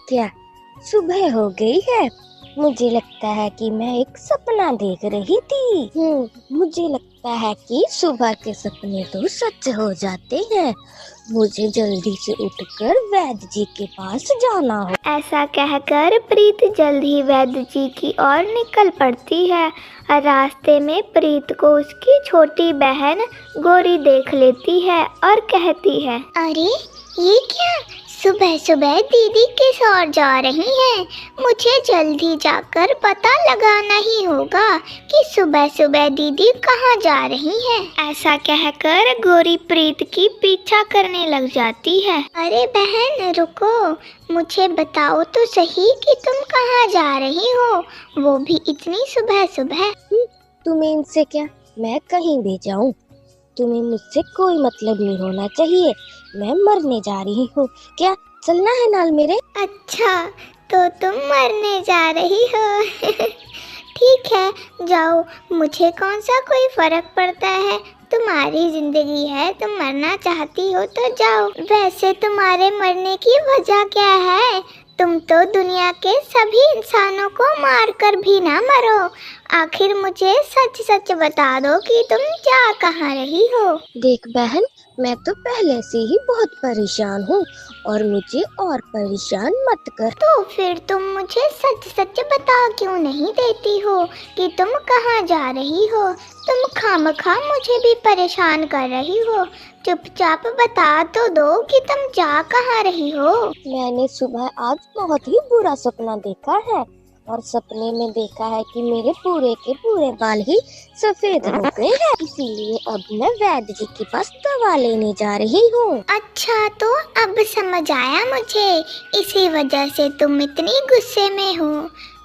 क्या सुबह हो गई है? मुझे लगता है कि मैं एक सपना देख रही थी। मुझे लगता है कि सुबह के सपने तो सच हो जाते हैं। मुझे जल्दी से उठकर वैद्य जी के पास जाना हो। ऐसा कहकर प्रीत जल्द ही वैद्य जी की ओर निकल पड़ती है। रास्ते में प्रीत को उसकी छोटी बहन गौरी देख लेती है और कहती है, अरे ये क्या, सुबह सुबह दीदी किस ओर जा रही हैं? मुझे जल्दी जाकर पता लगाना ही होगा कि सुबह सुबह दीदी कहाँ जा रही हैं। ऐसा कहकर गौरी प्रीत की पीछा करने लग जाती है। अरे बहन रुको, मुझे बताओ तो सही कि तुम कहाँ जा रही हो, वो भी इतनी सुबह सुबह। तुम्हें इनसे क्या, मैं कहीं भी जाऊं तुम्हें मुझसे कोई मतलब नहीं होना चाहिए। मैं मरने जा रही हूँ, क्या चलना है नाल मेरे? अच्छा तो तुम मरने जा रही हो ठीक है, जाओ, मुझे कौन सा कोई फर्क पड़ता है। तुम्हारी जिंदगी है, तुम मरना चाहती हो तो जाओ। वैसे तुम्हारे मरने की वजह क्या है? तुम तो दुनिया के सभी इंसानों को मारकर भी ना मरो। आखिर मुझे सच सच बता दो कि तुम जा कहाँ रही हो। देख बहन, मैं तो पहले से ही बहुत परेशान हूँ और मुझे और परेशान मत कर। तो फिर तुम मुझे सच सच बता क्यों नहीं देती हो कि तुम कहाँ जा रही हो? तुम खामखा मुझे भी परेशान कर रही हो। चुपचाप बता तो दो कि तुम जा कहाँ रही हो। मैंने सुबह आज बहुत ही बुरा सपना देखा है और सपने में देखा है कि मेरे पूरे के पूरे बाल ही सफेद हो गए हैं। इसीलिए अब मैं वैद्य जी के पास दवा लेने जा रही हूँ। अच्छा तो अब समझ आया मुझे, इसी वजह से तुम इतनी गुस्से में हो।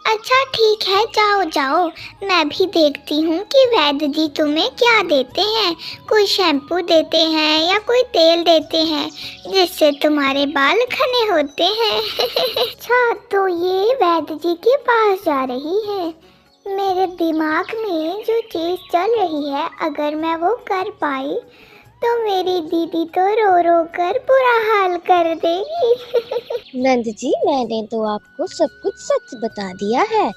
अच्छा ठीक है, जाओ जाओ, मैं भी देखती हूँ कि वैद्य जी तुम्हें क्या देते हैं। कोई शैम्पू देते हैं या कोई तेल देते हैं जिससे तुम्हारे बाल घने होते हैं अच्छा तो ये वैद्य जी के पास जा रही है। मेरे दिमाग में जो चीज़ चल रही है, अगर मैं वो कर पाई तो मेरी दीदी तो रो रो कर बुरा हाल कर देगी नंद जी, मैंने तो आपको सब कुछ सच बता दिया है।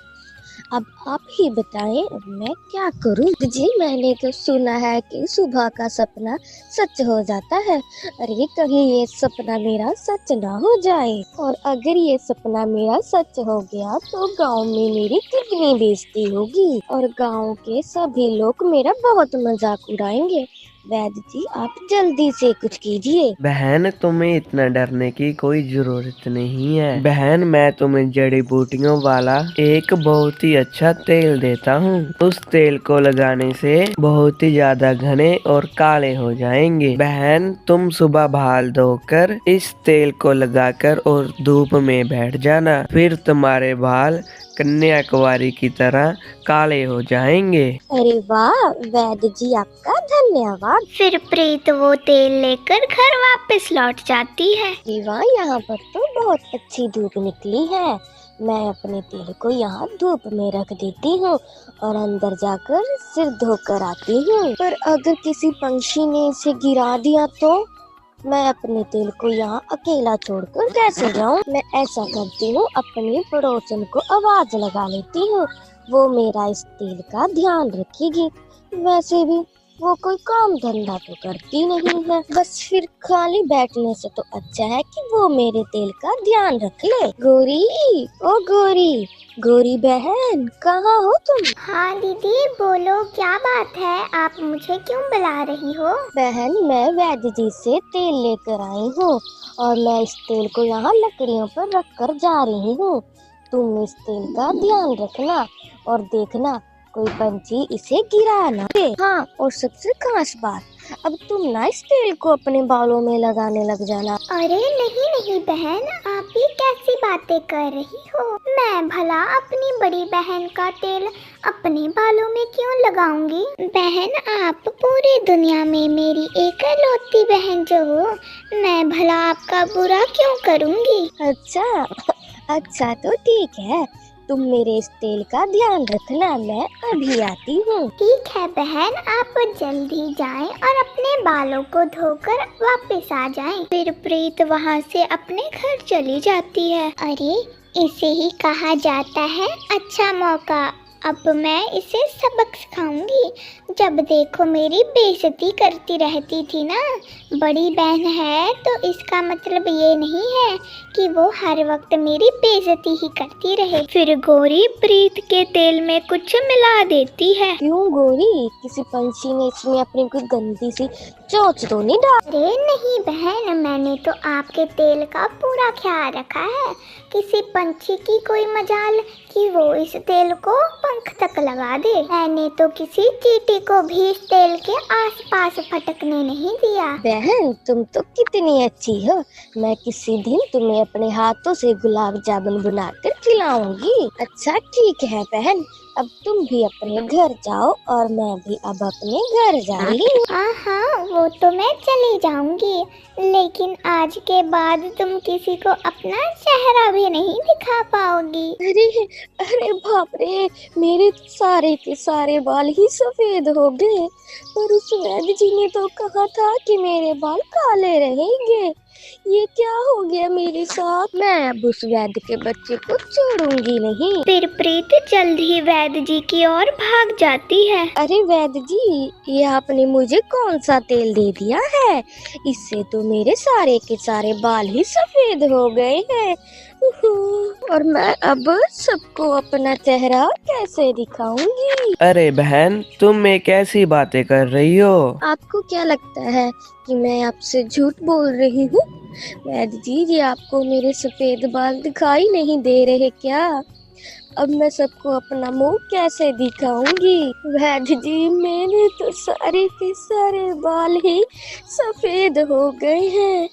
अब आप ही बताएं, अब मैं क्या करूं? जी, मैंने तो सुना है कि सुबह का सपना सच हो जाता है। अरे कहीं ये सपना मेरा सच ना हो जाए, और अगर ये सपना मेरा सच हो गया तो गांव में मेरी कितनी बेइज्जती होगी और गांव के सभी लोग मेरा बहुत मजाक उड़ाएंगे। वैद्य जी, आप जल्दी से कुछ कीजिए। बहन, तुम्हें इतना डरने की कोई जरूरत नहीं है। बहन, मैं तुम्हें जड़ी बूटियों वाला एक बहुत ही अच्छा तेल देता हूँ। उस तेल को लगाने से बहुत ही ज्यादा घने और काले हो जाएंगे। बहन, तुम सुबह बाल धोकर इस तेल को लगाकर और धूप में बैठ जाना, फिर तुम्हारे बाल कन्याकुमारी की तरह काले हो जाएंगे। अरे वाह वैद्य जी, आपका धन्यवाद। फिर प्रीत वो तेल लेकर घर वापस लौट जाती है। वाह, यहाँ पर तो बहुत अच्छी धूप निकली है। मैं अपने तेल को यहाँ धूप में रख देती हूँ और अंदर जाकर सिर धोकर आती हूँ। पर अगर किसी पंछी ने इसे गिरा दिया तो मैं अपने तेल को यहाँ अकेला छोड़कर कैसे जाऊँ? मैं ऐसा करती हूँ, अपनी पड़ोसन को आवाज लगा लेती हूँ, वो मेरा इस तेल का ध्यान रखेगी। वैसे भी वो कोई काम धंधा तो करती नहीं है, बस फिर खाली बैठने से तो अच्छा है कि वो मेरे तेल का ध्यान रख ले। गोरी, ओ गोरी, गोरी बहन, कहाँ हो तुम? हाँ दीदी बोलो, क्या बात है? आप मुझे क्यों बुला रही हो? बहन, मैं वैद्य जी से तेल लेकर आई हूँ और मैं इस तेल को यहाँ लकड़ियों पर रख कर जा रही हूँ। तुम इस तेल का ध्यान रखना और देखना कोई पंछी इसे गिरा ना दे। हाँ, और सबसे खास बात, अब तुम ना इस तेल को अपने बालों में लगाने लग जाना। अरे नहीं नहीं बहन, आप ये कैसी बातें कर रही हो? मैं भला अपनी बड़ी बहन का तेल अपने बालों में क्यों लगाऊंगी? बहन, आप पूरी दुनिया में मेरी एकलौती बहन जो हो, मैं भला आपका बुरा क्यों करूंगी? अच्छा अच्छा, तो ठीक है, तुम मेरे इस तेल का ध्यान रखना, मैं अभी आती हूँ। ठीक है बहन, आप जल्दी जाएं और अपने बालों को धोकर वापस आ जाएं। फिर प्रीत वहाँ से अपने घर चली जाती है। अरे, इसे ही कहा जाता है अच्छा मौका। अब मैं इसे सबक सिखाऊंगी। जब देखो मेरी बेइज्जती करती रहती थी ना। बड़ी बहन है तो इसका मतलब ये नहीं है कि वो हर वक्त मेरी बेइज्जती ही करती रहे। फिर गौरी प्रीत के तेल में कुछ मिला देती है। क्यों गौरी, किसी पंछी ने इसमें अपनी कोई गंदी सी चोंच तो नहीं डाल? अरे नहीं बहन, मैंने तो आपके तेल का पूरा ख्याल रखा है। किसी पंछी की कोई मजाल कि वो इस तेल को पंख तक लगा दे। मैंने तो किसी चींटी को भी इस तेल के आसपास फटकने नहीं दिया। बहन तुम तो कितनी अच्छी हो। मैं किसी दिन तुम्हें अपने हाथों से गुलाब जामुन बनाकर खिलाऊंगी। अच्छा ठीक है बहन, अब तुम भी अपने घर जाओ और मैं भी अब अपने घर जा रही हूँ। हाँ, वो तो मैं चली जाऊंगी, लेकिन आज के बाद तुम किसी को अपना चेहरा भी नहीं दिखा पाओगी। अरे अरे बाप रे, मेरे तो सारे के सारे बाल ही सफेद हो गए। पर उस वैद्य जी ने तो कहा था कि मेरे बाल काले रहेंगे। ये क्या हो गया मेरे साथ? मैं अब उस वैद्य के बच्चे को छोड़ूंगी नहीं। फिर प्रीत जल्द ही वैद्य जी की ओर भाग जाती है। अरे वैद्य जी, ये आपने मुझे कौन सा तेल दे दिया है? इससे तो मेरे सारे के सारे बाल ही सफेद हो गए हैं। और मैं अब सबको अपना चेहरा कैसे दिखाऊंगी? अरे बहन, तुम ये कैसी बातें कर रही हो? आपको क्या लगता है कि मैं आपसे झूठ बोल रही हूँ? वैद्य जी, ये आपको मेरे सफेद बाल दिखाई नहीं दे रहे क्या? अब मैं सबको अपना मुंह कैसे दिखाऊंगी? वैद्य जी, मेरे तो सारे के सारे बाल ही सफेद हो गए हैं।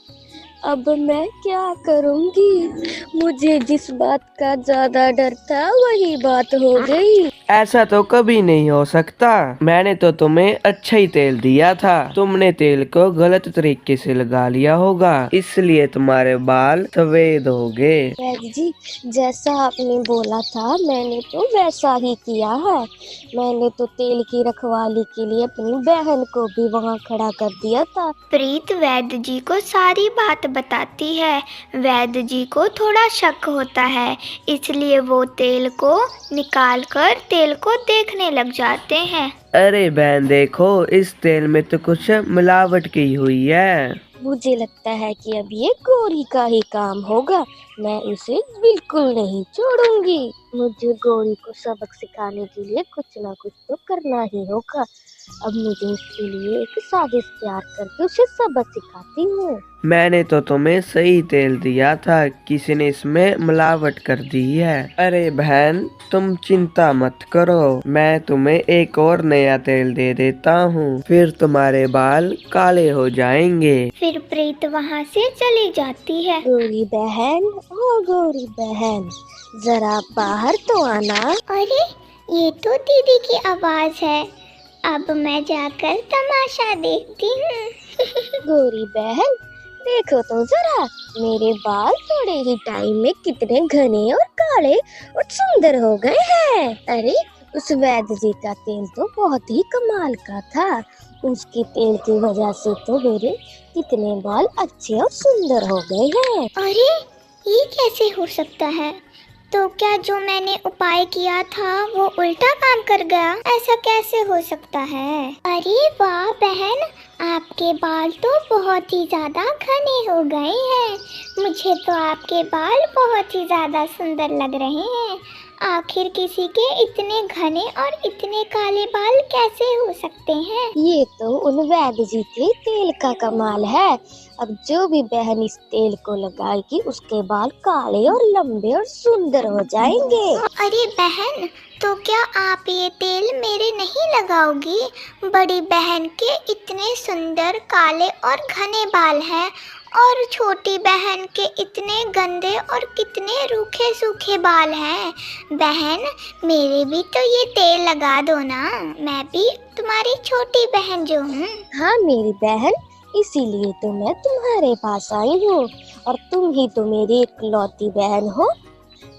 अब मैं क्या करूंगी? मुझे जिस बात का ज्यादा डर था वही बात हो गई। ऐसा तो कभी नहीं हो सकता। मैंने तो तुम्हें अच्छा ही तेल दिया था। तुमने तेल को गलत तरीके से लगा लिया होगा, इसलिए तुम्हारे बाल सफेद हो गए। वैद्य जी, जैसा आपने बोला था मैंने तो वैसा ही किया है। मैंने तो तेल की रखवाली के लिए अपनी बहन को भी वहाँ खड़ा कर दिया था। प्रीत वैद्य जी को सारी बात बताती है। वैद्य जी को थोड़ा शक होता है, इसलिए वो तेल को निकाल कर तेल को देखने लग जाते हैं। अरे बहन देखो, इस तेल में तो कुछ मिलावट की हुई है। मुझे लगता है कि अब ये गौरी का ही काम होगा। मैं उसे बिल्कुल नहीं छोड़ूंगी। मुझे गौरी को सबक सिखाने के लिए कुछ ना कुछ तो करना ही होगा। अब मुझे उसके लिए एक साजिश तैयार करके उसे सबक सिखाती हूँ। मैंने तो तुम्हें सही तेल दिया था, किसी ने इसमें मिलावट कर दी है। अरे बहन, तुम चिंता मत करो, मैं तुम्हें एक और नया तेल दे देता हूँ, फिर तुम्हारे बाल काले हो जाएंगे। फिर प्रीत वहाँ से चली जाती है। गौरी बहन, ओ गौरी बहन, जरा बाहर तो आना। अरे, ये तो दीदी की आवाज है। अब मैं जाकर तमाशा देखती हूँ। गौरी बहन, देखो तो जरा, मेरे बाल थोड़े ही टाइम में कितने घने और काले और सुंदर हो गए हैं। अरे, उस वैद्य जी का तेल तो बहुत ही कमाल का था। उसके तेल की वजह से तो मेरे कितने बाल अच्छे और सुंदर हो गए हैं। अरे, ये कैसे हो सकता है? तो क्या जो मैंने उपाय किया था वो उल्टा काम कर गया? ऐसा कैसे हो सकता है? अरे वाह बहन, आपके बाल तो बहुत ही ज्यादा घने हो गए हैं। मुझे तो आपके बाल बहुत ही ज्यादा सुंदर लग रहे हैं। आखिर किसी के इतने घने और इतने काले बाल कैसे हो सकते हैं? ये तो उन वैद्य जी के तेल का कमाल है। अब जो भी बहन इस तेल को लगाएगी उसके बाल काले और लंबे और सुंदर हो जाएंगे। अरे बहन, तो क्या आप ये तेल मेरे नहीं लगाओगी? बड़ी बहन के इतने सुंदर काले और घने बाल हैं और छोटी बहन के इतने गंदे और कितने रूखे सूखे बाल हैं। बहन, मेरे भी तो ये तेल लगा दो ना, मैं भी तुम्हारी छोटी बहन जो हूँ। हाँ मेरी बहन, इसीलिए तो मैं तुम्हारे पास आई हूँ और तुम ही तो मेरी इकलौती बहन हो।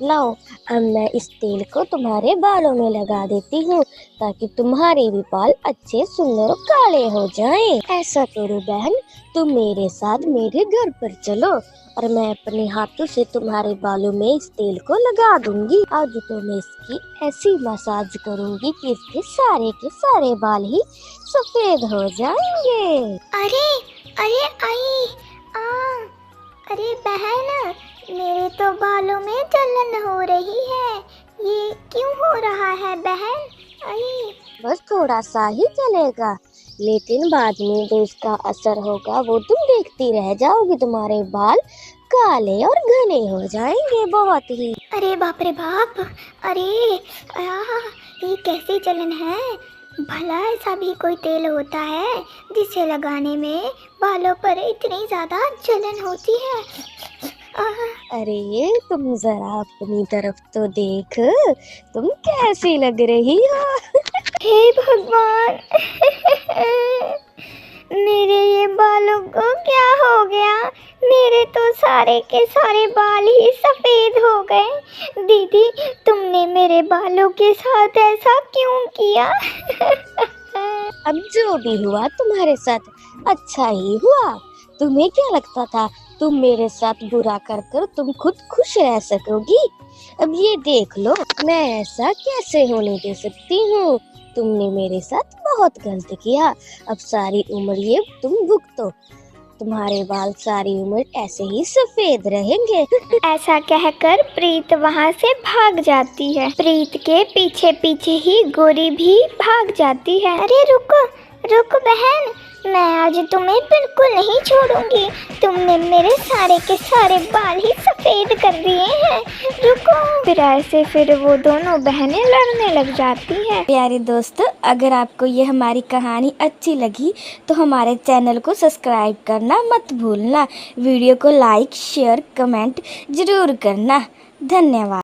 लाओ, अब मैं इस तेल को तुम्हारे बालों में लगा देती हूँ ताकि तुम्हारे भी बाल अच्छे सुंदर और काले हो जाएं। ऐसा करो बहन, तुम मेरे साथ मेरे घर पर चलो और मैं अपने हाथों से तुम्हारे बालों में इस तेल को लगा दूंगी। आज तो मैं इसकी ऐसी मसाज करूंगी कि इसके सारे के सारे बाल ही सफेद हो जाएंगे। अरे अरे आई अरे बहन, मेरे तो बालों में जलन हो रही है। ये क्यों हो रहा है बहन? आई बस थोड़ा सा ही चलेगा, लेकिन बाद में जो इसका असर होगा वो तुम देखती रह जाओगी। तुम्हारे बाल काले और घने हो जाएंगे बहुत ही। अरे बाप रे बाप, अरे ये कैसी जलन है? भला ऐसा भी कोई तेल होता है जिसे लगाने में बालों पर इतनी ज्यादा जलन होती है? अरे तुम जरा अपनी तरफ तो देख, तुम कैसी लग रही हो। हे भगवान, मेरे ये बालों को क्या हो गया? मेरे तो सारे के सारे बाल ही सफेद हो गए। दीदी, तुमने मेरे बालों के साथ ऐसा क्यों किया? अब जो भी हुआ तुम्हारे साथ अच्छा ही हुआ। तुम्हें क्या लगता था तुम मेरे साथ बुरा कर कर तुम खुद खुश रह सकोगी? अब ये देख लो, मैं ऐसा कैसे होने दे सकती हूँ। तुमने मेरे साथ बहुत गलत किया। अब सारी उम्र ये तुम भुगतो। तुम्हारे बाल सारी उम्र ऐसे ही सफेद रहेंगे। ऐसा कहकर प्रीत वहाँ से भाग जाती है। प्रीत के पीछे पीछे ही गोरी भी भाग जाती है। अरे रुको रुको बहन, मैं आज तुम्हें बिल्कुल नहीं छोड़ूंगी। तुमने मेरे सारे के सारे बाल ही सफेद कर दिए हैं। रुको। फिर वो दोनों बहनें लड़ने लग जाती हैं। प्यारे दोस्तों, अगर आपको ये हमारी कहानी अच्छी लगी तो हमारे चैनल को सब्सक्राइब करना मत भूलना। वीडियो को लाइक शेयर कमेंट जरूर करना। धन्यवाद।